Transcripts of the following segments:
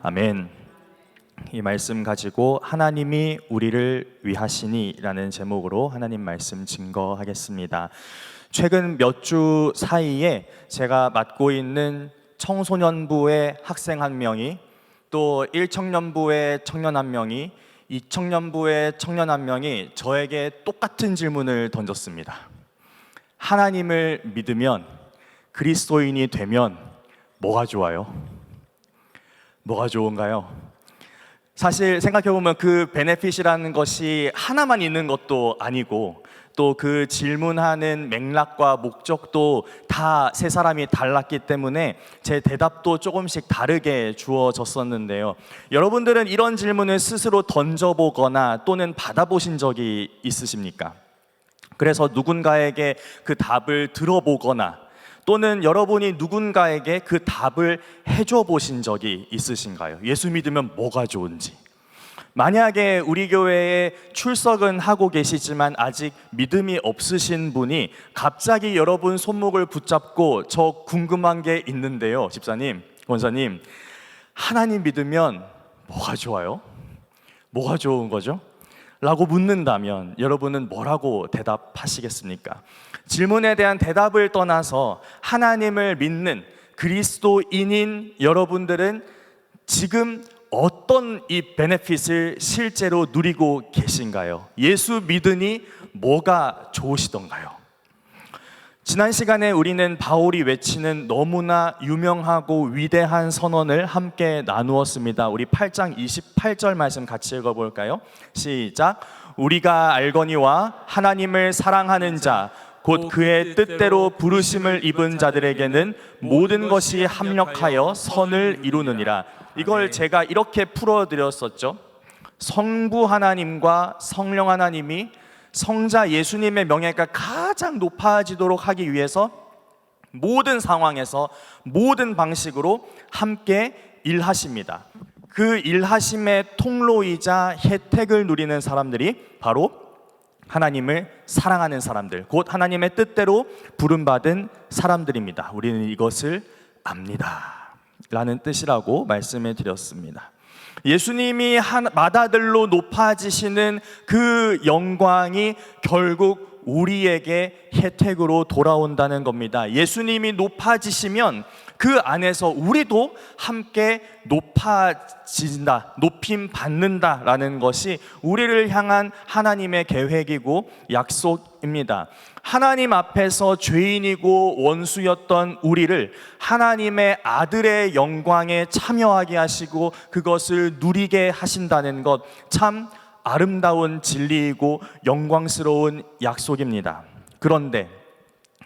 아멘. 이 말씀 가지고 하나님이 우리를 위하시니 라는 제목으로 하나님 말씀 증거하겠습니다. 최근 몇 주 사이에 제가 맡고 있는 청소년부의 학생 한 명이, 또 1청년부의 청년 한 명이, 2청년부의 청년 한 명이 저에게 똑같은 질문을 던졌습니다. 하나님을 믿으면, 그리스도인이 되면 뭐가 좋아요? 뭐가 좋은가요? 사실 생각해보면 그 베네핏이라는 것이 하나만 있는 것도 아니고, 또 그 질문하는 맥락과 목적도 다 세 사람이 달랐기 때문에 제 대답도 조금씩 다르게 주어졌었는데요. 여러분들은 이런 질문을 스스로 던져보거나 또는 받아보신 적이 있으십니까? 그래서 누군가에게 그 답을 들어보거나 또는 여러분이 누군가에게 그 답을 해줘 보신 적이 있으신가요? 예수 믿으면 뭐가 좋은지. 만약에 우리 교회에 출석은 하고 계시지만 아직 믿음이 없으신 분이 갑자기 여러분 손목을 붙잡고 저 궁금한 게 있는데요, 집사님, 권사님, 하나님 믿으면 뭐가 좋아요? 뭐가 좋은 거죠? 라고 묻는다면 여러분은 뭐라고 대답하시겠습니까? 질문에 대한 대답을 떠나서 하나님을 믿는 그리스도인인 여러분들은 지금 어떤 이 베네핏을 실제로 누리고 계신가요? 예수 믿으니 뭐가 좋으시던가요? 지난 시간에 우리는 바울이 외치는 너무나 유명하고 위대한 선언을 함께 나누었습니다. 우리 8장 28절 말씀 같이 읽어볼까요? 시작. 우리가 알거니와 하나님을 사랑하는 자 곧 그의 뜻대로 부르심을 입은 자들에게는 모든 것이 합력하여 선을 이루느니라. 이걸 제가 이렇게 풀어드렸었죠. 성부 하나님과 성령 하나님이 성자 예수님의 명예가 가장 높아지도록 하기 위해서 모든 상황에서 모든 방식으로 함께 일하십니다. 그 일하심의 통로이자 혜택을 누리는 사람들이 바로 하나님을 사랑하는 사람들, 곧 하나님의 뜻대로 부름받은 사람들입니다. 우리는 이것을 압니다 라는 뜻이라고 말씀을 드렸습니다. 예수님이 맏아들로 높아지시는 그 영광이 결국 우리에게 혜택으로 돌아온다는 겁니다. 예수님이 높아지시면 그 안에서 우리도 함께 높아진다, 높임 받는다라는 것이 우리를 향한 하나님의 계획이고 약속입니다. 하나님 앞에서 죄인이고 원수였던 우리를 하나님의 아들의 영광에 참여하게 하시고 그것을 누리게 하신다는 것, 참 아름다운 진리이고 영광스러운 약속입니다. 그런데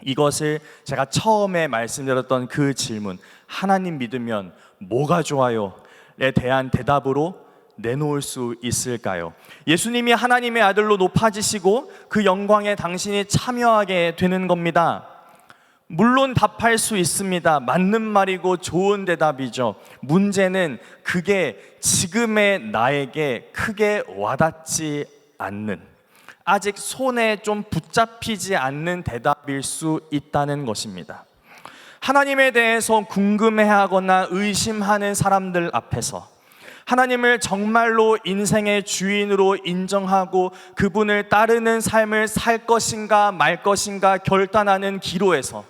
이것을 제가 처음에 말씀드렸던 그 질문, 하나님 믿으면 뭐가 좋아요? 에 대한 대답으로 내놓을 수 있을까요? 예수님이 하나님의 아들로 높아지시고 그 영광에 당신이 참여하게 되는 겁니다. 물론 답할 수 있습니다. 맞는 말이고 좋은 대답이죠. 문제는 그게 지금의 나에게 크게 와닿지 않는, 아직 손에 좀 붙잡히지 않는 대답일 수 있다는 것입니다. 하나님에 대해서 궁금해하거나 의심하는 사람들 앞에서 하나님을 정말로 인생의 주인으로 인정하고 그분을 따르는 삶을 살 것인가 말 것인가 결단하는 기로에서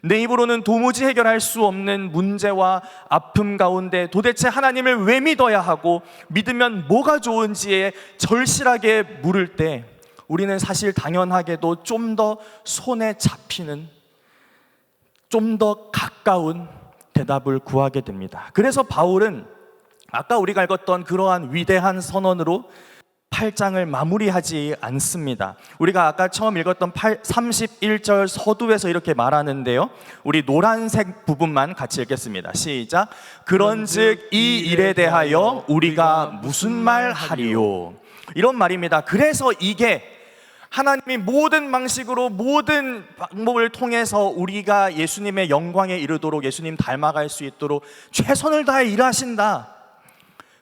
내 입으로는 도무지 해결할 수 없는 문제와 아픔 가운데 도대체 하나님을 왜 믿어야 하고 믿으면 뭐가 좋은지에 절실하게 물을 때 우리는 사실 당연하게도 좀 더 손에 잡히는, 좀 더 가까운 대답을 구하게 됩니다. 그래서 바울은 아까 우리가 읽었던 그러한 위대한 선언으로 8장을 마무리하지 않습니다. 우리가 아까 처음 읽었던 31절 서두에서 이렇게 말하는데요, 우리 노란색 부분만 같이 읽겠습니다. 시작. 그런즉 이 일에 대하여 우리가 무슨 말 하리요? 이런 말입니다. 그래서 이게 하나님이 모든 방식으로 모든 방법을 통해서 우리가 예수님의 영광에 이르도록, 예수님 닮아갈 수 있도록 최선을 다해 일하신다.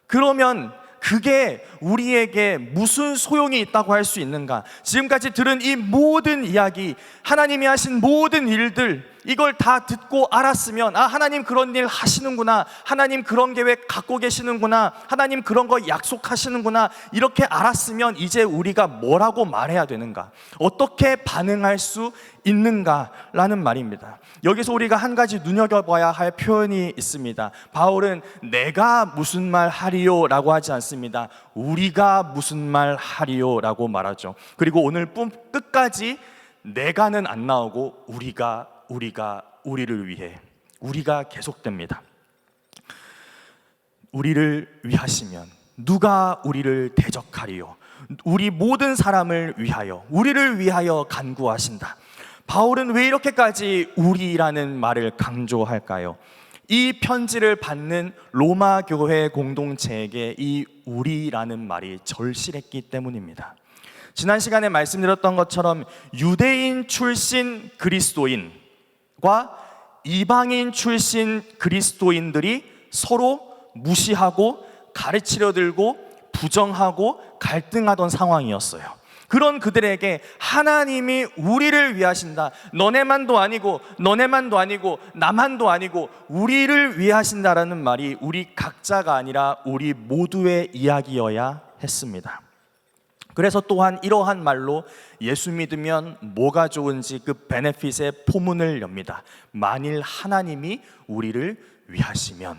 그러면 그게 우리에게 무슨 소용이 있다고 할 수 있는가? 지금까지 들은 이 모든 이야기, 하나님이 하신 모든 일들, 이걸 다 듣고 알았으면, 아, 하나님 그런 일 하시는구나, 하나님 그런 계획 갖고 계시는구나, 하나님 그런 거 약속하시는구나, 이렇게 알았으면 이제 우리가 뭐라고 말해야 되는가, 어떻게 반응할 수 있는가라는 말입니다. 여기서 우리가 한 가지 눈여겨봐야 할 표현이 있습니다. 바울은 내가 무슨 말 하리요 라고 하지 않습니다. 우리가 무슨 말 하리요 라고 말하죠. 그리고 오늘 끝까지 내가는 안 나오고 우리를 위해, 우리가 계속됩니다. 우리를 위하시면 누가 우리를 대적하리요? 우리 모든 사람을 위하여, 우리를 위하여 간구하신다. 바울은 왜 이렇게까지 우리라는 말을 강조할까요? 이 편지를 받는 로마 교회 공동체에게 이 우리라는 말이 절실했기 때문입니다. 지난 시간에 말씀드렸던 것처럼 유대인 출신 그리스도인과 이방인 출신 그리스도인들이 서로 무시하고 가르치려 들고 부정하고 갈등하던 상황이었어요. 그런 그들에게 하나님이 우리를 위하신다, 너네만도 아니고 나만도 아니고 우리를 위하신다라는 말이 우리 각자가 아니라 우리 모두의 이야기여야 했습니다. 그래서 또한 이러한 말로 예수 믿으면 뭐가 좋은지 그 베네핏의 포문을 엽니다. 만일 하나님이 우리를 위하시면.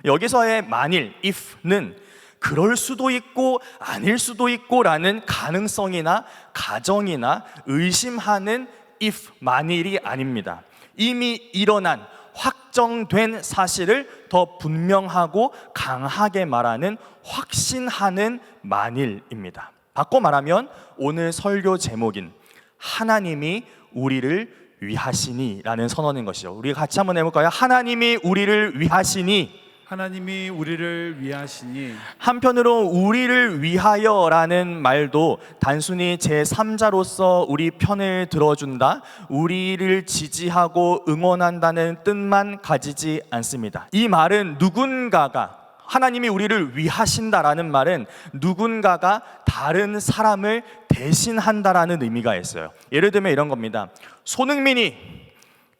여기서의 만일, if는 그럴 수도 있고 아닐 수도 있고 라는 가능성이나 가정이나 의심하는 if, 만일이 아닙니다. 이미 일어난 확정된 사실을 더 분명하고 강하게 말하는 확신하는 만일입니다. 바꿔 말하면 오늘 설교 제목인 하나님이 우리를 위하시니 라는 선언인 것이죠. 우리 같이 한번 해볼까요? 하나님이 우리를 위하시니. 하나님이 우리를 위하시니. 한편으로 우리를 위하여라는 말도 단순히 제3자로서 우리 편을 들어준다, 우리를 지지하고 응원한다는 뜻만 가지지 않습니다. 이 말은 누군가가, 하나님이 우리를 위하신다라는 말은 누군가가 다른 사람을 대신한다라는 의미가 있어요. 예를 들면 이런 겁니다. 손흥민이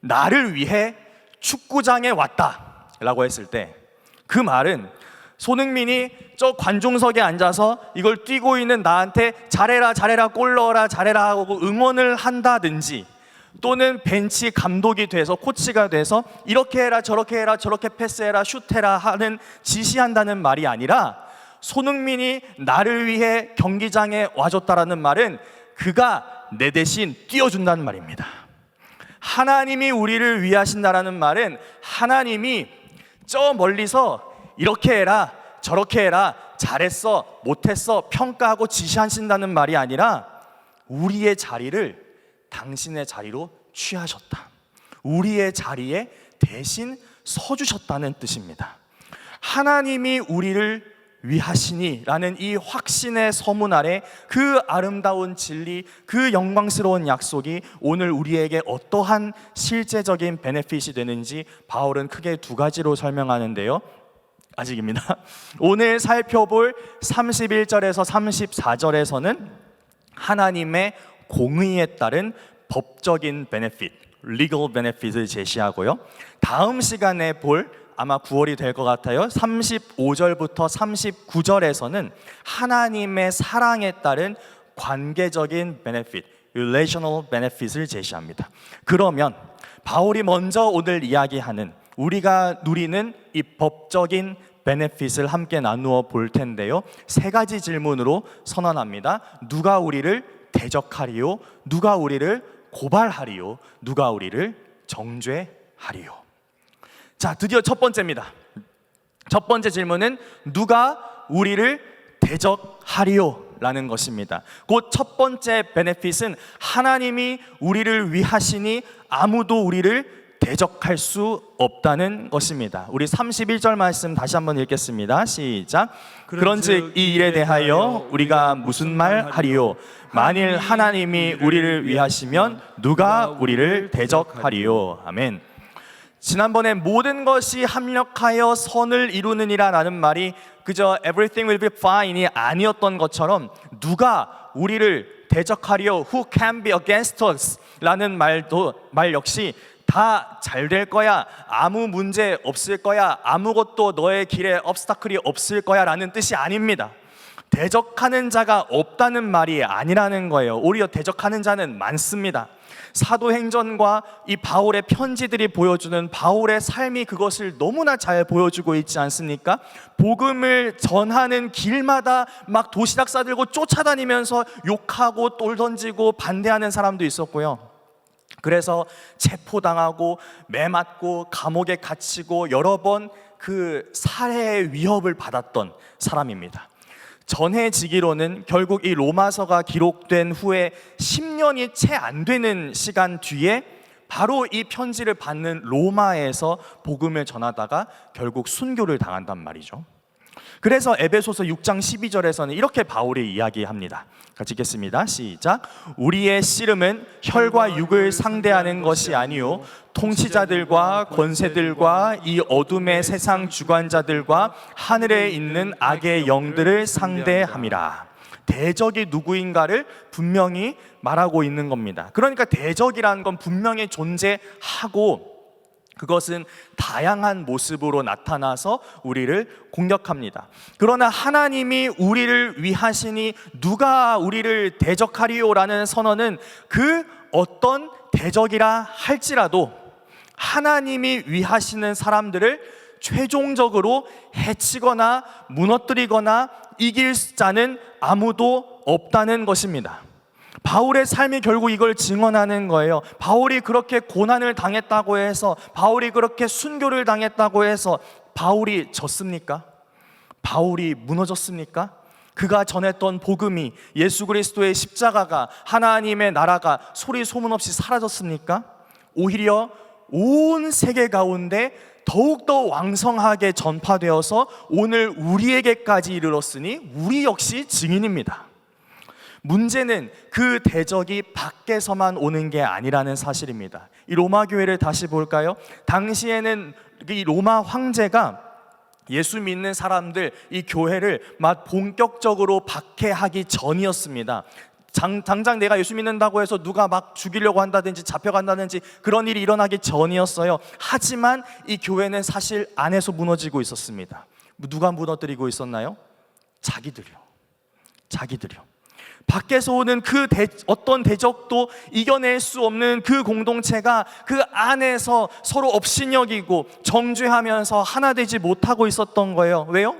나를 위해 축구장에 왔다 라고 했을 때 그 말은 손흥민이 저 관중석에 앉아서 이걸 뛰고 있는 나한테 잘해라 잘해라 골 넣어라 잘해라 하고 응원을 한다든지, 또는 벤치 감독이 돼서, 코치가 돼서 이렇게 해라 저렇게 해라 저렇게 패스해라 슛해라 하는 지시한다는 말이 아니라, 손흥민이 나를 위해 경기장에 와줬다라는 말은 그가 내 대신 뛰어준다는 말입니다. 하나님이 우리를 위하신다라는 말은 하나님이 저 멀리서 이렇게 해라 저렇게 해라 잘했어 못했어 평가하고 지시하신다는 말이 아니라 우리의 자리를 당신의 자리로 취하셨다, 우리의 자리에 대신 서주셨다는 뜻입니다. 하나님이 우리를 위하시니 라는 이 확신의 서문 아래 그 아름다운 진리, 그 영광스러운 약속이 오늘 우리에게 어떠한 실제적인 베네핏이 되는지 바울은 크게 두 가지로 설명하는데요. 아직입니다. 오늘 살펴볼 31절에서 34절에서는 하나님의 공의에 따른 법적인 베네핏, legal benefit을 제시하고요. 다음 시간에 볼, 아마 9월이 될 것 같아요, 35절부터 39절에서는 하나님의 사랑에 따른 관계적인 베네핏, relational benefit을 제시합니다. 그러면 바울이 먼저 오늘 이야기하는, 우리가 누리는 이 법적인 베네핏을 함께 나누어 볼 텐데요. 세 가지 질문으로 선언합니다. 누가 우리를 대적하리요? 누가 우리를 고발하리요? 누가 우리를 정죄하리요? 자, 드디어 첫 번째입니다. 첫 번째 질문은 누가 우리를 대적하리요? 라는 것입니다. 곧 첫 번째 베네핏은 하나님이 우리를 위하시니 아무도 우리를 대적할 수 없다는 것입니다. 우리 31절 말씀 다시 한번 읽겠습니다. 시작. 그런즉 이 일에 대하여 우리가 무슨 말 하리요? 만일 하나님이 우리를 위하시면 누가 우리를 대적하리요? 아멘. 지난번에 모든 것이 합력하여 선을 이루느니라 라는 말이 그저 everything will be fine이 아니었던 것처럼 누가 우리를 대적하려 who can be against us 라는 말 역시 다 잘 될 거야, 아무 문제 없을 거야, 아무것도 너의 길에 obstacle이 없을 거야 라는 뜻이 아닙니다. 대적하는 자가 없다는 말이 아니라는 거예요. 오히려 대적하는 자는 많습니다. 사도행전과 이 바울의 편지들이 보여주는 바울의 삶이 그것을 너무나 잘 보여주고 있지 않습니까? 복음을 전하는 길마다 막 도시락 싸들고 쫓아다니면서 욕하고 돌 던지고 반대하는 사람도 있었고요. 그래서 체포당하고 매맞고 감옥에 갇히고 여러 번 그 살해의 위협을 받았던 사람입니다. 전해지기로는 결국 이 로마서가 기록된 후에 10년이 채 안 되는 시간 뒤에 바로 이 편지를 받는 로마에서 복음을 전하다가 결국 순교를 당한단 말이죠. 그래서 에베소서 6장 12절에서는 이렇게 바울이 이야기합니다. 같이 읽겠습니다. 시작. 우리의 씨름은 혈과 육을 상대하는 것이 아니요 통치자들과 권세들과 이 어둠의 세상 주관자들과 하늘에 있는 악의 영들을 상대함이라. 대적이 누구인가를 분명히 말하고 있는 겁니다. 그러니까 대적이라는 건 분명히 존재하고 그것은 다양한 모습으로 나타나서 우리를 공격합니다. 그러나 하나님이 우리를 위하시니 누가 우리를 대적하리요라는 선언은 그 어떤 대적이라 할지라도 하나님이 위하시는 사람들을 최종적으로 해치거나 무너뜨리거나 이길 자는 아무도 없다는 것입니다. 바울의 삶이 결국 이걸 증언하는 거예요. 바울이 그렇게 고난을 당했다고 해서, 바울이 그렇게 순교를 당했다고 해서 바울이 졌습니까? 바울이 무너졌습니까? 그가 전했던 복음이, 예수 그리스도의 십자가가, 하나님의 나라가 소리 소문 없이 사라졌습니까? 오히려 온 세계 가운데 더욱더 왕성하게 전파되어서 오늘 우리에게까지 이르렀으니 우리 역시 증인입니다. 문제는 그 대적이 밖에서만 오는 게 아니라는 사실입니다. 이 로마 교회를 다시 볼까요? 당시에는 이 로마 황제가 예수 믿는 사람들, 이 교회를 막 본격적으로 박해하기 전이었습니다. 당장 내가 예수 믿는다고 해서 누가 막 죽이려고 한다든지 잡혀간다든지 그런 일이 일어나기 전이었어요. 하지만 이 교회는 사실 안에서 무너지고 있었습니다. 누가 무너뜨리고 있었나요? 자기들이요. 밖에서 오는 그 어떤 대적도 이겨낼 수 없는 그 공동체가 그 안에서 서로 업신여기고 정죄하면서 하나 되지 못하고 있었던 거예요. 왜요?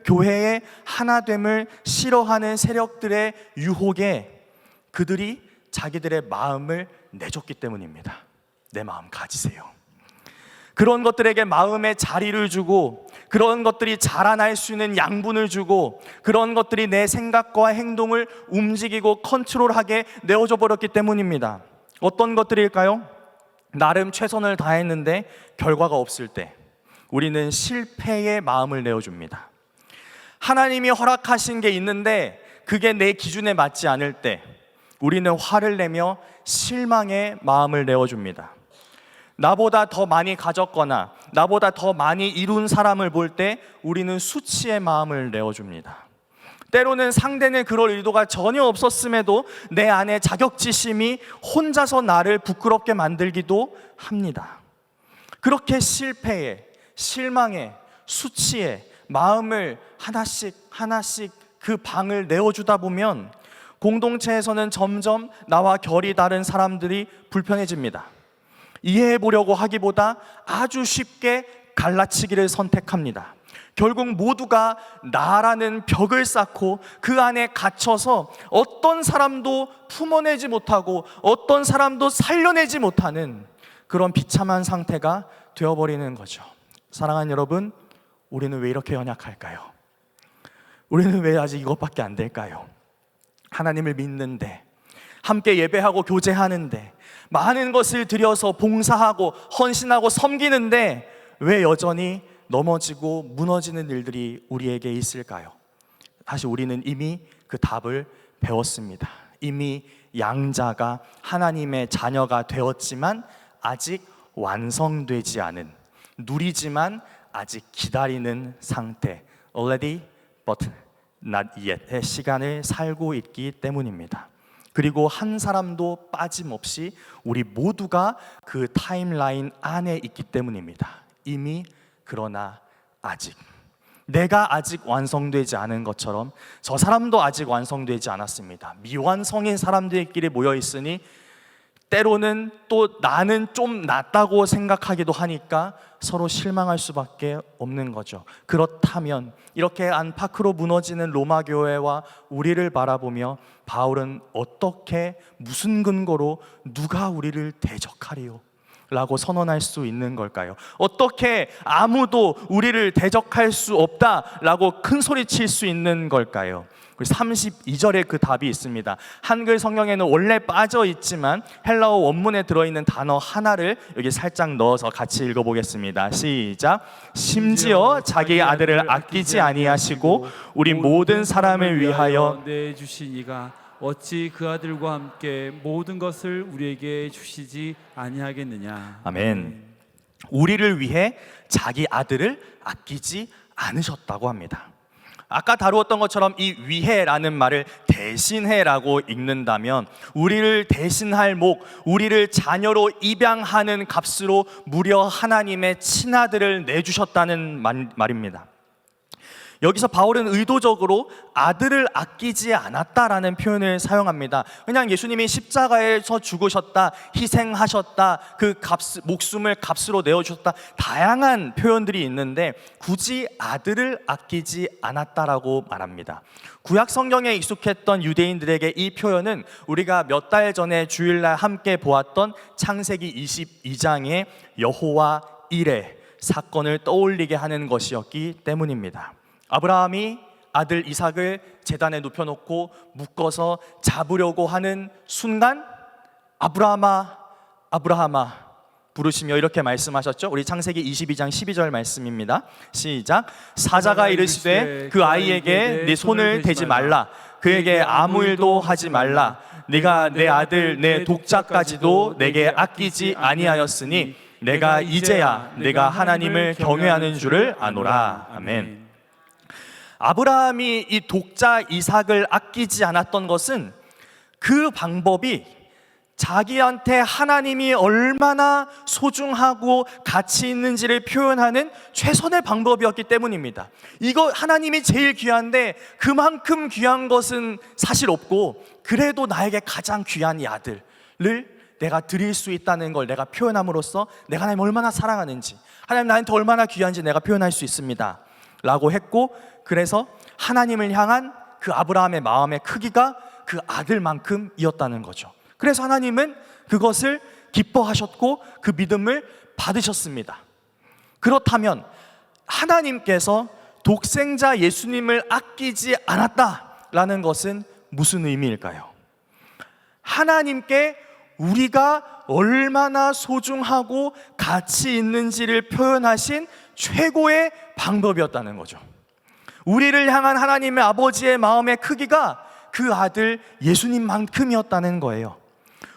교회의 하나됨을 싫어하는 세력들의 유혹에 그들이 자기들의 마음을 내줬기 때문입니다. 내 마음 가지세요. 그런 것들에게 마음의 자리를 주고, 그런 것들이 자라날 수 있는 양분을 주고, 그런 것들이 내 생각과 행동을 움직이고 컨트롤하게 내어줘 버렸기 때문입니다. 어떤 것들일까요? 나름 최선을 다했는데 결과가 없을 때 우리는 실패의 마음을 내어줍니다. 하나님이 허락하신 게 있는데 그게 내 기준에 맞지 않을 때 우리는 화를 내며 실망의 마음을 내어줍니다. 나보다 더 많이 가졌거나 나보다 더 많이 이룬 사람을 볼 때 우리는 수치의 마음을 내어줍니다. 때로는 상대는 그럴 의도가 전혀 없었음에도 내 안에 자격지심이 혼자서 나를 부끄럽게 만들기도 합니다. 그렇게 실패에, 실망에, 수치에 마음을 하나씩 그 방을 내어주다 보면 공동체에서는 점점 나와 결이 다른 사람들이 불편해집니다. 이해해 보려고 하기보다 아주 쉽게 갈라치기를 선택합니다. 결국 모두가 나라는 벽을 쌓고 그 안에 갇혀서 어떤 사람도 품어내지 못하고 어떤 사람도 살려내지 못하는 그런 비참한 상태가 되어버리는 거죠. 사랑하는 여러분, 우리는 왜 이렇게 연약할까요? 우리는 왜 아직 이것밖에 안 될까요? 하나님을 믿는데, 함께 예배하고 교제하는데, 많은 것을 들여서 봉사하고 헌신하고 섬기는데 왜 여전히 넘어지고 무너지는 일들이 우리에게 있을까요? 사실 우리는 이미 그 답을 배웠습니다. 이미 양자가 하나님의 자녀가 되었지만 아직 완성되지 않은, 누리지만 아직 기다리는 상태, already but not yet의 시간을 살고 있기 때문입니다. 그리고 한 사람도 빠짐없이 우리 모두가 그 타임라인 안에 있기 때문입니다. 이미, 그러나 아직. 내가 아직 완성되지 않은 것처럼 저 사람도 아직 완성되지 않았습니다. 미완성인 사람들끼리 모여 있으니 때로는 또 나는 좀 낫다고 생각하기도 하니까 서로 실망할 수밖에 없는 거죠. 그렇다면 이렇게 안팎으로 무너지는 로마 교회와 우리를 바라보며 바울은 어떻게, 무슨 근거로 누가 우리를 대적하리요? 라고 선언할 수 있는 걸까요? 어떻게 아무도 우리를 대적할 수 없다라고 큰 소리 칠 수 있는 걸까요? 32절에 그 답이 있습니다. 한글 성경에는 원래 빠져 있지만 헬라어 원문에 들어있는 단어 하나를 여기 살짝 넣어서 같이 읽어보겠습니다. 시작. 심지어 자기의 아들을 아끼지 아니하시고 우리 모든 사람을 위하여 내주신 이가 어찌 그 아들과 함께 모든 것을 우리에게 주시지 아니하겠느냐. 아멘. 우리를 위해 자기 아들을 아끼지 않으셨다고 합니다. 아까 다루었던 것처럼 이 위해라는 말을 대신해라고 읽는다면 우리를 대신할 목, 우리를 자녀로 입양하는 값으로 무려 하나님의 친아들을 내주셨다는 말입니다. 여기서 바울은 의도적으로 아들을 아끼지 않았다라는 표현을 사용합니다. 그냥 예수님이 십자가에서 죽으셨다, 희생하셨다, 그 목숨을 값으로 내어주셨다, 다양한 표현들이 있는데 굳이 아들을 아끼지 않았다라고 말합니다. 구약 성경에 익숙했던 유대인들에게 이 표현은 우리가 몇 달 전에 주일날 함께 보았던 창세기 22장의 여호와 일의 사건을 떠올리게 하는 것이었기 때문입니다. 아브라함이 아들 이삭을 제단에 눕혀놓고 묶어서 잡으려고 하는 순간 아브라함아, 아브라함아 부르시며 이렇게 말씀하셨죠. 우리 창세기 22장 12절 말씀입니다. 시작. 사자가 이르시되 그 아이에게 네 손을 대지 말라, 그에게 아무 일도 하지 말라, 네가 내 아들 내 독자까지도 내게 아끼지 아니하였으니 내가 이제야 내가 하나님을 경외하는 줄을 아노라. 아멘. 아브라함이 이 독자 이삭을 아끼지 않았던 것은 그 방법이 자기한테 하나님이 얼마나 소중하고 가치 있는지를 표현하는 최선의 방법이었기 때문입니다. 이거 하나님이 제일 귀한데 그만큼 귀한 것은 사실 없고, 그래도 나에게 가장 귀한 이 아들을 내가 드릴 수 있다는 걸 내가 표현함으로써 내가 하나님 얼마나 사랑하는지, 하나님 나한테 얼마나 귀한지 내가 표현할 수 있습니다 라고 했고, 그래서 하나님을 향한 그 아브라함의 마음의 크기가 그 아들만큼이었다는 거죠. 그래서 하나님은 그것을 기뻐하셨고 그 믿음을 받으셨습니다. 그렇다면 하나님께서 독생자 예수님을 아끼지 않았다라는 것은 무슨 의미일까요? 하나님께 우리가 얼마나 소중하고 가치 있는지를 표현하신 최고의 방법이었다는 거죠. 우리를 향한 하나님의 아버지의 마음의 크기가 그 아들 예수님만큼이었다는 거예요.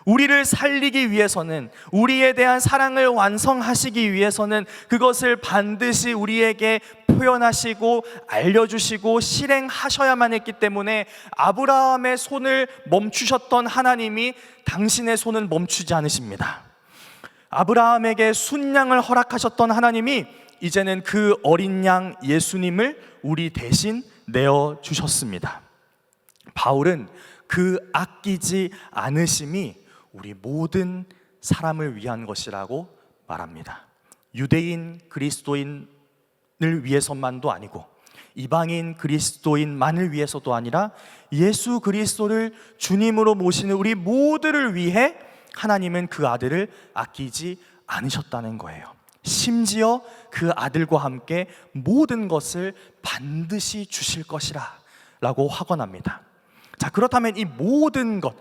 우리를 살리기 위해서는, 우리에 대한 사랑을 완성하시기 위해서는 그것을 반드시 우리에게 표현하시고 알려주시고 실행하셔야만 했기 때문에 아브라함의 손을 멈추셨던 하나님이 당신의 손은 멈추지 않으십니다. 아브라함에게 순양을 허락하셨던 하나님이 이제는 그 어린 양 예수님을 우리 대신 내어주셨습니다. 바울은 그 아끼지 않으심이 우리 모든 사람을 위한 것이라고 말합니다. 유대인 그리스도인을 위해서만도 아니고 이방인 그리스도인만을 위해서도 아니라 예수 그리스도를 주님으로 모시는 우리 모두를 위해 하나님은 그 아들을 아끼지 않으셨다는 거예요. 심지어 그 아들과 함께 모든 것을 반드시 주실 것이라 라고 확언합니다. 자, 그렇다면 이 모든 것,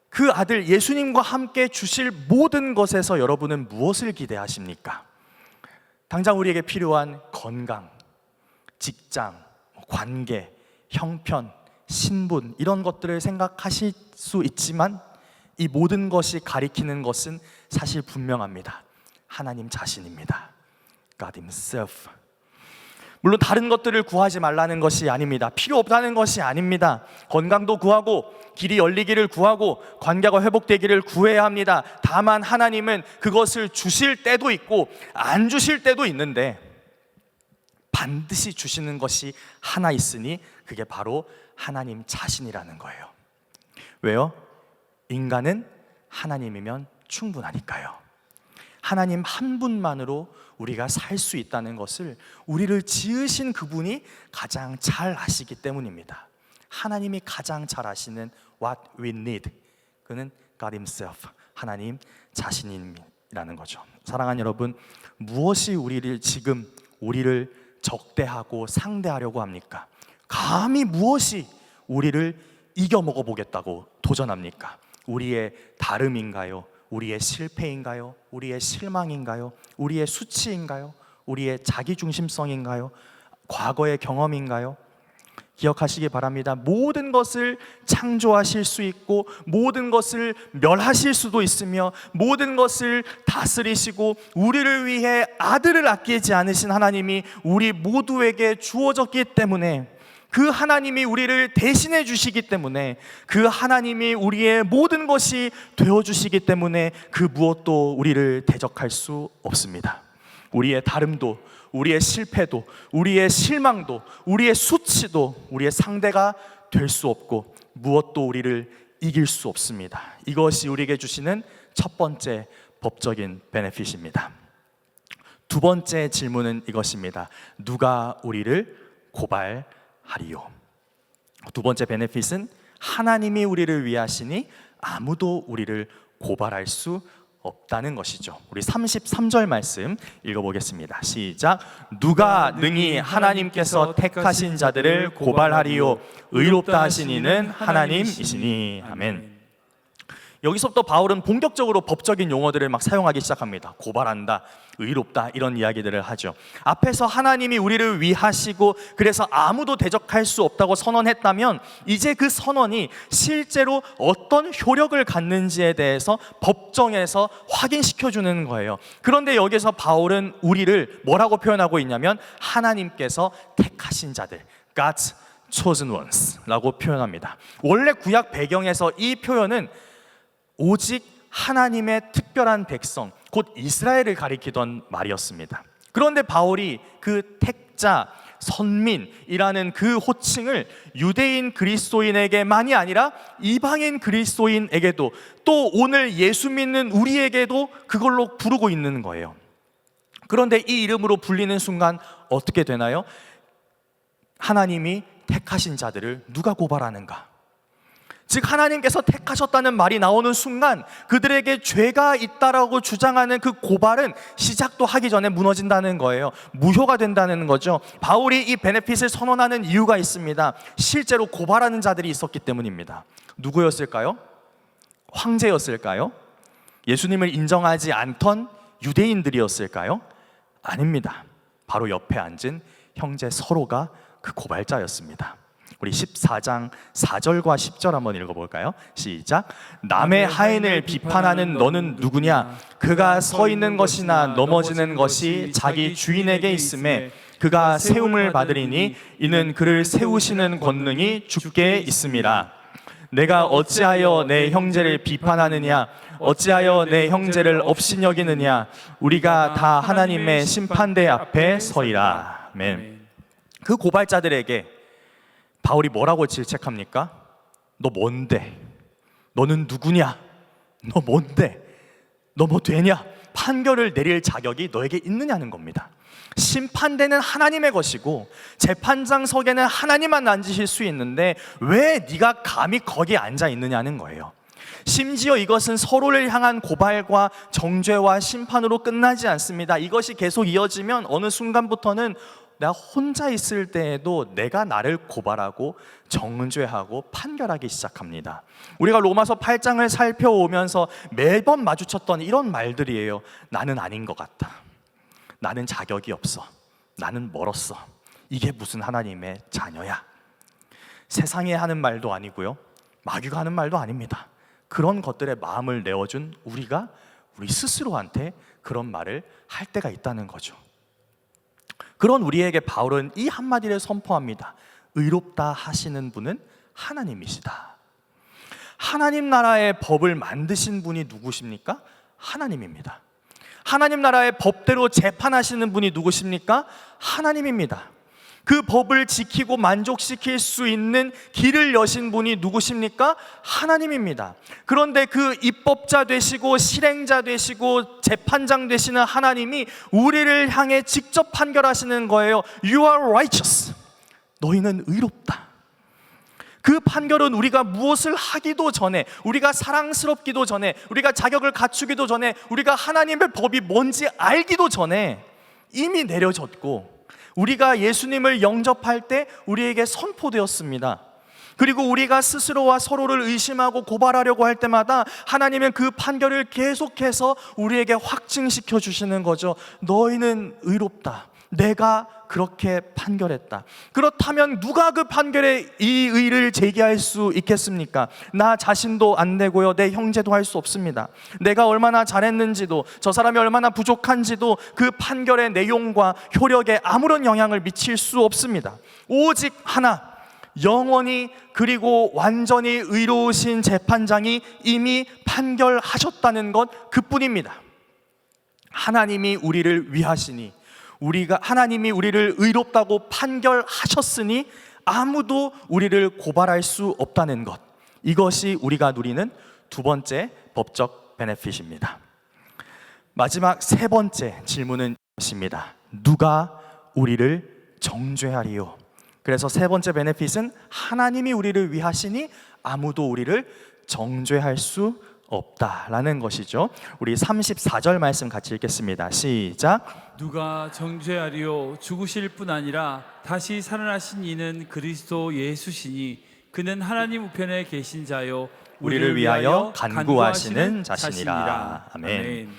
그 아들 예수님과 함께 주실 모든 것에서 여러분은 무엇을 기대하십니까? 당장 우리에게 필요한 건강, 직장, 관계, 형편, 신분, 이런 것들을 생각하실 수 있지만 이 모든 것이 가리키는 것은 사실 분명합니다. 하나님 자신입니다. God himself. 물론 다른 것들을 구하지 말라는 것이 아닙니다. 필요 없다는 것이 아닙니다. 건강도 구하고 길이 열리기를 구하고 관계가 회복되기를 구해야 합니다. 다만 하나님은 그것을 주실 때도 있고 안 주실 때도 있는데 반드시 주시는 것이 하나 있으니 그게 바로 하나님 자신이라는 거예요. 왜요? 인간은 하나님이면 충분하니까요. 하나님 한 분만으로 우리가 살 수 있다는 것을 우리를 지으신 그분이 가장 잘 아시기 때문입니다. 하나님이 가장 잘 아시는 what we need, 그는 God himself, 하나님 자신이라는 거죠. 사랑하는 여러분, 무엇이 우리를 적대하고 상대하려고 합니까? 감히 무엇이 우리를 이겨먹어 보겠다고 도전합니까? 우리의 다름인가요? 우리의 실패인가요? 우리의 실망인가요? 우리의 수치인가요? 우리의 자기중심성인가요? 과거의 경험인가요? 기억하시기 바랍니다. 모든 것을 창조하실 수 있고 모든 것을 멸하실 수도 있으며 모든 것을 다스리시고 우리를 위해 아들을 아끼지 않으신 하나님이 우리 모두에게 주어졌기 때문에, 그 하나님이 우리를 대신해 주시기 때문에, 그 하나님이 우리의 모든 것이 되어주시기 때문에 그 무엇도 우리를 대적할 수 없습니다. 우리의 다름도, 우리의 실패도, 우리의 실망도, 우리의 수치도 우리의 상대가 될 수 없고 무엇도 우리를 이길 수 없습니다. 이것이 우리에게 주시는 첫 번째 법적인 베네핏입니다. 두 번째 질문은 이것입니다. 누가 우리를 고발하리요? 두 번째 베네핏은 하나님이 우리를 위하시니 아무도 우리를 고발할 수 없다는 것이죠. 우리 33절 말씀 읽어보겠습니다. 시작. 누가 능히 하나님께서 택하신 자들을 고발하리요? 의롭다 하신 이는 하나님이시니. 아멘. 여기서부터 바울은 본격적으로 법적인 용어들을 막 사용하기 시작합니다. 고발한다, 의롭다, 이런 이야기들을 하죠. 앞에서 하나님이 우리를 위하시고 그래서 아무도 대적할 수 없다고 선언했다면 이제 그 선언이 실제로 어떤 효력을 갖는지에 대해서 법정에서 확인시켜주는 거예요. 그런데 여기서 바울은 우리를 뭐라고 표현하고 있냐면 하나님께서 택하신 자들, God's chosen ones 라고 표현합니다. 원래 구약 배경에서 이 표현은 오직 하나님의 특별한 백성, 곧 이스라엘을 가리키던 말이었습니다. 그런데 바울이 그 택자, 선민이라는 그 호칭을 유대인 그리스도인에게만이 아니라 이방인 그리스도인에게도, 또 오늘 예수 믿는 우리에게도 그걸로 부르고 있는 거예요. 그런데 이 이름으로 불리는 순간 어떻게 되나요? 하나님이 택하신 자들을 누가 고발하는가? 즉 하나님께서 택하셨다는 말이 나오는 순간 그들에게 죄가 있다라고 주장하는 그 고발은 시작도 하기 전에 무너진다는 거예요. 무효가 된다는 거죠. 바울이 이 베네핏을 선언하는 이유가 있습니다. 실제로 고발하는 자들이 있었기 때문입니다. 누구였을까요? 황제였을까요? 예수님을 인정하지 않던 유대인들이었을까요? 아닙니다. 바로 옆에 앉은 형제 서로가 그 고발자였습니다. 우리 14장 4절과 10절 한번 읽어볼까요? 시작. 남의 하인을 비판하는 너는 누구냐? 그가 서 있는 것이나 넘어지는 것이 자기 주인에게 있음에 그가 세움을 받으리니 이는 그를 세우시는 권능이 주께 있음이라. 내가 어찌하여 내 형제를 비판하느냐? 어찌하여 내 형제를 업신여기느냐? 우리가 다 하나님의 심판대 앞에 서리라. 아멘. 그 고발자들에게 바울이 뭐라고 질책합니까? 너 뭔데? 너는 누구냐? 너 뭔데? 너 뭐 되냐? 판결을 내릴 자격이 너에게 있느냐는 겁니다. 심판대는 하나님의 것이고 재판장석에는 하나님만 앉으실 수 있는데 왜 네가 감히 거기에 앉아 있느냐는 거예요. 심지어 이것은 서로를 향한 고발과 정죄와 심판으로 끝나지 않습니다. 이것이 계속 이어지면 어느 순간부터는 내가 혼자 있을 때에도 내가 나를 고발하고 정죄하고 판결하기 시작합니다. 우리가 로마서 8장을 살펴오면서 매번 마주쳤던 이런 말들이에요. 나는 아닌 것 같다. 나는 자격이 없어. 나는 멀었어. 이게 무슨 하나님의 자녀야? 세상에 하는 말도 아니고요, 마귀가 하는 말도 아닙니다. 그런 것들에 마음을 내어준 우리가 우리 스스로한테 그런 말을 할 때가 있다는 거죠. 그런 우리에게 바울은 이 한마디를 선포합니다. 의롭다 하시는 분은 하나님이시다. 하나님 나라의 법을 만드신 분이 누구십니까? 하나님입니다. 하나님 나라의 법대로 재판하시는 분이 누구십니까? 하나님입니다. 그 법을 지키고 만족시킬 수 있는 길을 여신 분이 누구십니까? 하나님입니다. 그런데 그 입법자 되시고 실행자 되시고 재판장 되시는 하나님이 우리를 향해 직접 판결하시는 거예요. You are righteous. 너희는 의롭다. 그 판결은 우리가 무엇을 하기도 전에, 우리가 사랑스럽기도 전에, 우리가 자격을 갖추기도 전에, 우리가 하나님의 법이 뭔지 알기도 전에 이미 내려졌고, 우리가 예수님을 영접할 때 우리에게 선포되었습니다. 그리고 우리가 스스로와 서로를 의심하고 고발하려고 할 때마다 하나님은 그 판결을 계속해서 우리에게 확증시켜 주시는 거죠. 너희는 의롭다. 내가 그렇게 판결했다. 그렇다면 누가 그 판결에 이 의를 제기할 수 있겠습니까? 나 자신도 안 되고요, 내 형제도 할 수 없습니다. 내가 얼마나 잘했는지도, 저 사람이 얼마나 부족한지도 그 판결의 내용과 효력에 아무런 영향을 미칠 수 없습니다. 오직 하나, 영원히 그리고 완전히 의로우신 재판장이 이미 판결하셨다는 것 그뿐입니다. 하나님이 우리를 위하시니, 하나님이 우리를 의롭다고 판결하셨으니 아무도 우리를 고발할 수 없다는 것, 이것이 우리가 누리는 두 번째 법적 베네핏입니다. 마지막 세 번째 질문은 이것입니다. 누가 우리를 정죄하리요? 그래서 세 번째 베네핏은 하나님이 우리를 위하시니 아무도 우리를 정죄할 수 없다라는 것이죠. 우리 34절 말씀 같이 읽겠습니다. 시작. 누가 정죄하리요? 죽으실 뿐 아니라 다시 살아나신 이는 그리스도 예수시니 그는 하나님 우편에 계신 자요 우리를 위하여 간구하시는 자신이라. 아멘.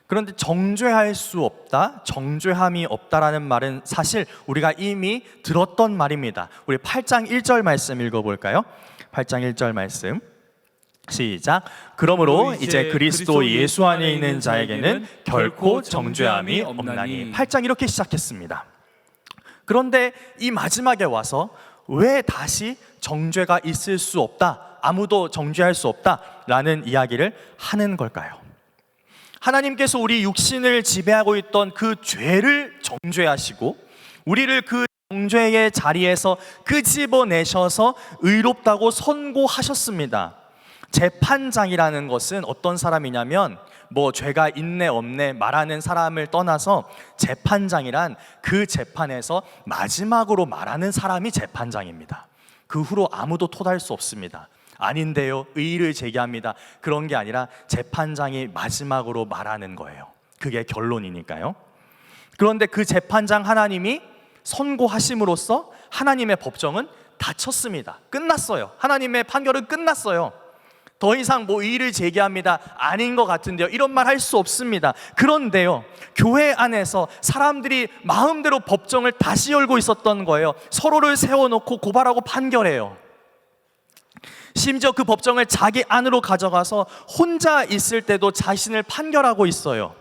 그런데 정죄할 수 없다, 정죄함이 없다라는 말은 사실 우리가 이미 들었던 말입니다. 우리 8장 1절 말씀 읽어볼까요? 8장 1절 말씀 시작. 그러므로 이제 그리스도 예수 안에 있는 자에게는 결코 정죄함이 없나니. 8장 이렇게 시작했습니다. 그런데 이 마지막에 와서 왜 다시 정죄가 있을 수 없다, 아무도 정죄할 수 없다라는 이야기를 하는 걸까요? 하나님께서 우리 육신을 지배하고 있던 그 죄를 정죄하시고 우리를 그 정죄의 자리에서 끄집어내셔서 의롭다고 선고하셨습니다. 재판장이라는 것은 어떤 사람이냐면 죄가 있네 없네 말하는 사람을 떠나서 재판장이란 그 재판에서 마지막으로 말하는 사람이 재판장입니다. 그 후로 아무도 토달 수 없습니다. 아닌데요, 의의를 제기합니다. 그런 게 아니라 재판장이 마지막으로 말하는 거예요. 그게 결론이니까요. 그런데 그 재판장 하나님이 선고하심으로써 하나님의 법정은 닫혔습니다. 끝났어요. 하나님의 판결은 끝났어요. 더 이상 의의를 제기합니다. 아닌 것 같은데요, 이런 말 할 수 없습니다. 그런데요, 교회 안에서 사람들이 마음대로 법정을 다시 열고 있었던 거예요. 서로를 세워놓고 고발하고 판결해요. 심지어 그 법정을 자기 안으로 가져가서 혼자 있을 때도 자신을 판결하고 있어요.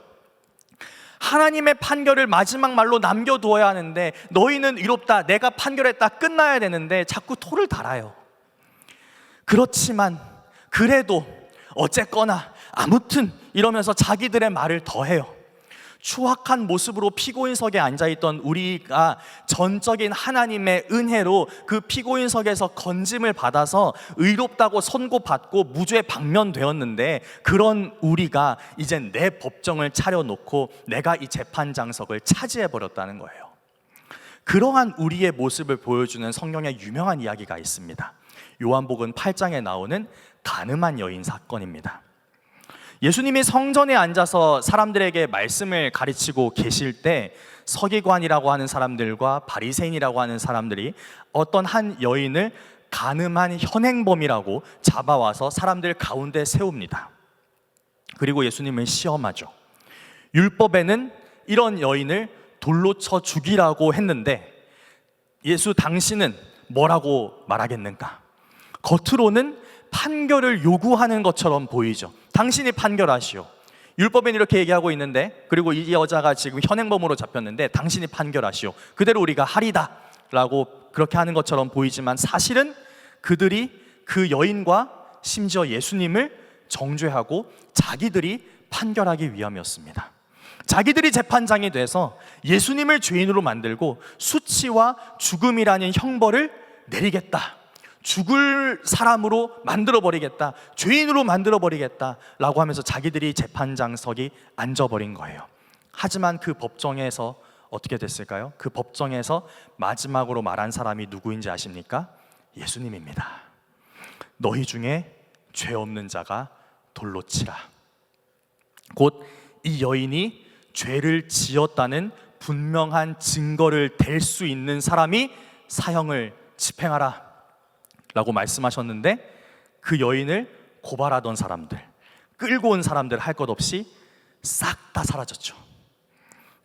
하나님의 판결을 마지막 말로 남겨두어야 하는데, 너희는 의롭다, 내가 판결했다, 끝나야 되는데 자꾸 토를 달아요. 그렇지만 그래도 어쨌거나 아무튼 이러면서 자기들의 말을 더해요. 추악한 모습으로 피고인석에 앉아있던 우리가 전적인 하나님의 은혜로 그 피고인석에서 건짐을 받아서 의롭다고 선고받고 무죄 방면되었는데, 그런 우리가 이젠 내 법정을 차려놓고 내가 이 재판장석을 차지해버렸다는 거예요. 그러한 우리의 모습을 보여주는 성경의 유명한 이야기가 있습니다. 요한복음 8장에 나오는 가늠한 여인 사건입니다. 예수님이 성전에 앉아서 사람들에게 말씀을 가르치고 계실 때 서기관이라고 하는 사람들과 바리새인이라고 하는 사람들이 어떤 한 여인을 간음한 현행범이라고 잡아와서 사람들 가운데 세웁니다. 그리고 예수님을 시험하죠. 율법에는 이런 여인을 돌로 쳐 죽이라고 했는데 예수 당신은 뭐라고 말하겠는가? 겉으로는 판결을 요구하는 것처럼 보이죠. 당신이 판결하시오. 율법엔 이렇게 얘기하고 있는데, 그리고 이 여자가 지금 현행범으로 잡혔는데 당신이 판결하시오. 그대로 우리가 하리다 라고 그렇게 하는 것처럼 보이지만 사실은 그들이 그 여인과 심지어 예수님을 정죄하고 자기들이 판결하기 위함이었습니다. 자기들이 재판장이 돼서 예수님을 죄인으로 만들고 수치와 죽음이라는 형벌을 내리겠다, 죽을 사람으로 만들어버리겠다, 죄인으로 만들어버리겠다라고 하면서 자기들이 재판장석이 앉아버린 거예요. 하지만 그 법정에서 어떻게 됐을까요? 그 법정에서 마지막으로 말한 사람이 누구인지 아십니까? 예수님입니다. 너희 중에 죄 없는 자가 돌로 치라. 곧 이 여인이 죄를 지었다는 분명한 증거를 댈 수 있는 사람이 사형을 집행하라 라고 말씀하셨는데, 그 여인을 고발하던 사람들, 끌고 온 사람들 할 것 없이 싹 다 사라졌죠.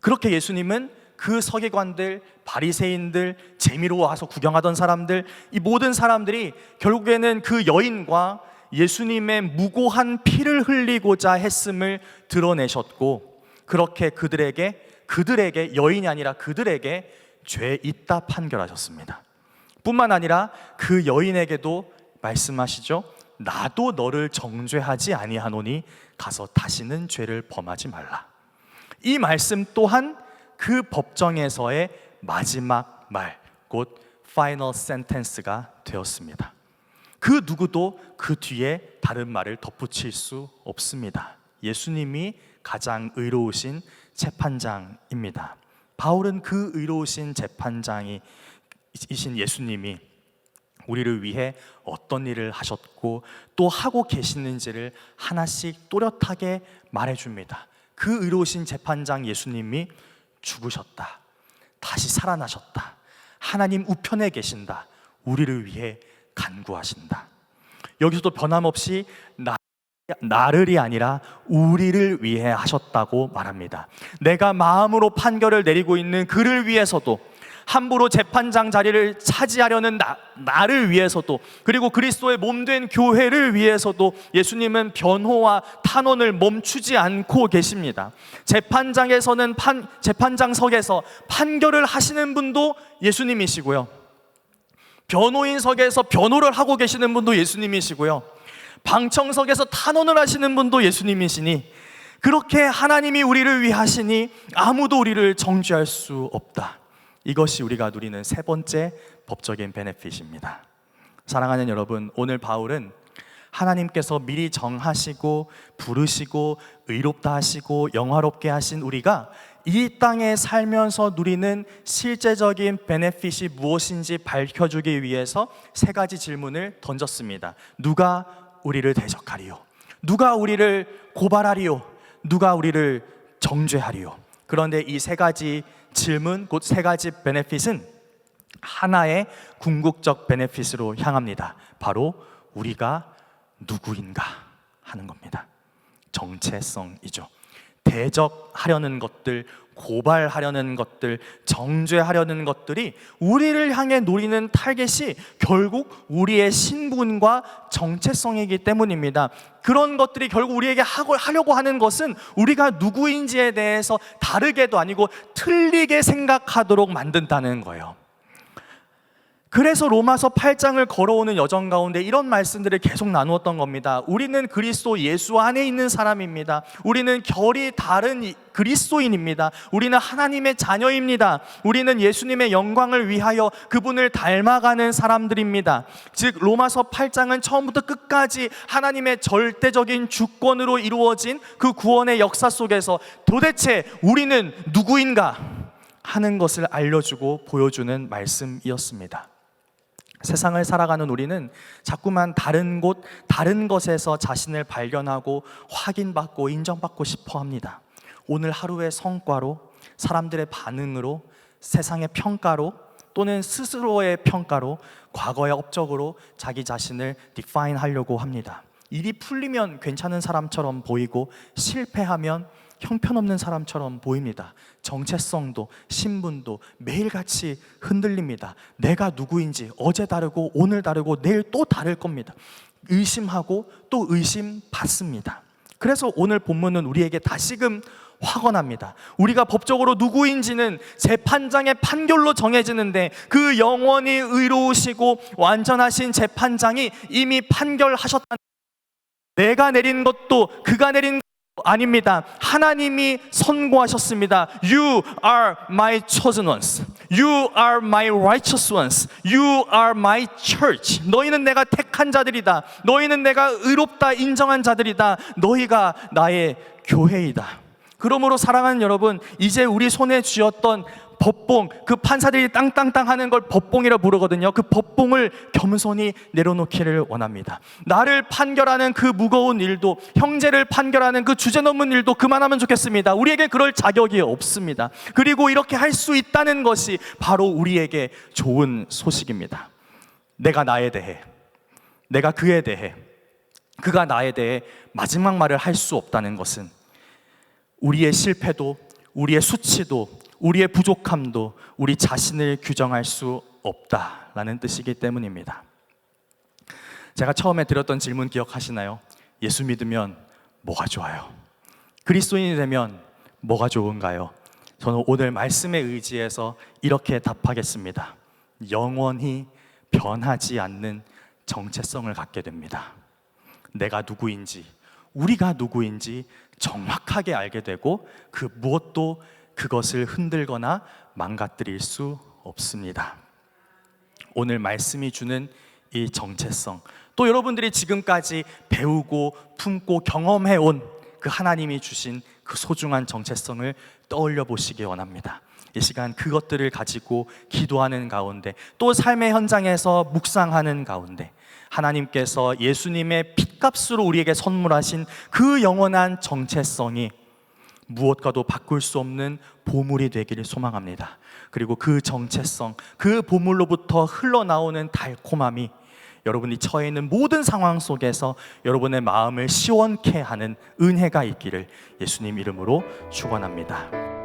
그렇게 예수님은 그 서기관들, 바리새인들, 재미로 와서 구경하던 사람들, 이 모든 사람들이 결국에는 그 여인과 예수님의 무고한 피를 흘리고자 했음을 드러내셨고, 그렇게 그들에게 여인이 아니라 그들에게 죄 있다 판결하셨습니다. 뿐만 아니라 그 여인에게도 말씀하시죠. 나도 너를 정죄하지 아니하노니 가서 다시는 죄를 범하지 말라. 이 말씀 또한 그 법정에서의 마지막 말, 곧 파이널 센텐스가 되었습니다. 그 누구도 그 뒤에 다른 말을 덧붙일 수 없습니다. 예수님이 가장 의로우신 재판장입니다. 바울은 그 의로우신 재판장이신 예수님이 우리를 위해 어떤 일을 하셨고 또 하고 계시는지를 하나씩 또렷하게 말해줍니다. 그 의로우신 재판장 예수님이 죽으셨다, 다시 살아나셨다, 하나님 우편에 계신다, 우리를 위해 간구하신다. 여기서도 변함없이 나를이 아니라 우리를 위해 하셨다고 말합니다. 내가 마음으로 판결을 내리고 있는 그를 위해서도, 함부로 재판장 자리를 차지하려는 나를 위해서도, 그리고 그리스도의 몸된 교회를 위해서도 예수님은 변호와 탄원을 멈추지 않고 계십니다. 재판장석에서 판결을 하시는 분도 예수님이시고요, 변호인석에서 변호를 하고 계시는 분도 예수님이시고요, 방청석에서 탄원을 하시는 분도 예수님이시니, 그렇게 하나님이 우리를 위하시니 아무도 우리를 정죄할 수 없다. 이것이 우리가 누리는 세 번째 법적인 베네핏입니다. 사랑하는 여러분, 오늘 바울은 하나님께서 미리 정하시고 부르시고 의롭다 하시고 영화롭게 하신 우리가 이 땅에 살면서 누리는 실제적인 베네핏이 무엇인지 밝혀주기 위해서 세 가지 질문을 던졌습니다. 누가 우리를 대적하리요? 누가 우리를 고발하리요? 누가 우리를 정죄하리요? 그런데 이 세 가지 질문, 곧 세 가지 베네핏은 하나의 궁극적 베네핏으로 향합니다. 바로 우리가 누구인가 하는 겁니다. 정체성이죠. 대적하려는 것들, 고발하려는 것들, 정죄하려는 것들이 우리를 향해 노리는 타겟이 결국 우리의 신분과 정체성이기 때문입니다. 그런 것들이 결국 우리에게 하려고 하는 것은 우리가 누구인지에 대해서 다르게도 아니고 틀리게 생각하도록 만든다는 거예요. 그래서 로마서 8장을 걸어오는 여정 가운데 이런 말씀들을 계속 나누었던 겁니다. 우리는 그리스도 예수 안에 있는 사람입니다. 우리는 결이 다른 그리스도인입니다. 우리는 하나님의 자녀입니다. 우리는 예수님의 영광을 위하여 그분을 닮아가는 사람들입니다. 즉 로마서 8장은 처음부터 끝까지 하나님의 절대적인 주권으로 이루어진 그 구원의 역사 속에서 도대체 우리는 누구인가 하는 것을 알려주고 보여주는 말씀이었습니다. 세상을 살아가는 우리는 자꾸만 다른 곳, 다른 것에서 자신을 발견하고 확인받고 인정받고 싶어 합니다. 오늘 하루의 성과로, 사람들의 반응으로, 세상의 평가로, 또는 스스로의 평가로, 과거의 업적으로 자기 자신을 define 하려고 합니다. 일이 풀리면 괜찮은 사람처럼 보이고 실패하면 형편없는 사람처럼 보입니다. 정체성도 신분도 매일같이 흔들립니다. 내가 누구인지 어제 다르고 오늘 다르고 내일 또 다를 겁니다. 의심하고 또 의심받습니다. 그래서 오늘 본문은 우리에게 다시금 확언합니다. 우리가 법적으로 누구인지는 재판장의 판결로 정해지는데 그 영원히 의로우시고 완전하신 재판장이 이미 판결하셨다는, 내가 내린 것도 그가 내린 것도 아닙니다. 하나님이 선고하셨습니다. You are my chosen ones. You are my righteous ones. You are my church. 너희는 내가 택한 자들이다. 너희는 내가 의롭다 인정한 자들이다. 너희가 나의 교회이다. 그러므로 사랑하는 여러분, 이제 우리 손에 쥐었던 법봉, 그 판사들이 땅땅땅 하는 걸 법봉이라 부르거든요. 그 법봉을 겸손히 내려놓기를 원합니다. 나를 판결하는 그 무거운 일도, 형제를 판결하는 그 주제넘는 일도 그만하면 좋겠습니다. 우리에게 그럴 자격이 없습니다. 그리고 이렇게 할 수 있다는 것이 바로 우리에게 좋은 소식입니다. 내가 나에 대해, 내가 그에 대해, 그가 나에 대해 마지막 말을 할 수 없다는 것은 우리의 실패도, 우리의 수치도, 우리의 부족함도 우리 자신을 규정할 수 없다라는 뜻이기 때문입니다. 제가 처음에 드렸던 질문 기억하시나요? 예수 믿으면 뭐가 좋아요? 그리스도인이 되면 뭐가 좋은가요? 저는 오늘 말씀에 의지해서 이렇게 답하겠습니다. 영원히 변하지 않는 정체성을 갖게 됩니다. 내가 누구인지, 우리가 누구인지 정확하게 알게 되고 그 무엇도 그것을 흔들거나 망가뜨릴 수 없습니다. 오늘 말씀이 주는 이 정체성, 또 여러분들이 지금까지 배우고 품고 경험해온 그 하나님이 주신 그 소중한 정체성을 떠올려 보시기 원합니다. 이 시간 그것들을 가지고 기도하는 가운데, 또 삶의 현장에서 묵상하는 가운데 하나님께서 예수님의 핏값으로 우리에게 선물하신 그 영원한 정체성이 무엇과도 바꿀 수 없는 보물이 되기를 소망합니다. 그리고 그 정체성, 그 보물로부터 흘러나오는 달콤함이 여러분이 처해 있는 모든 상황 속에서 여러분의 마음을 시원케 하는 은혜가 있기를 예수님 이름으로 축원합니다.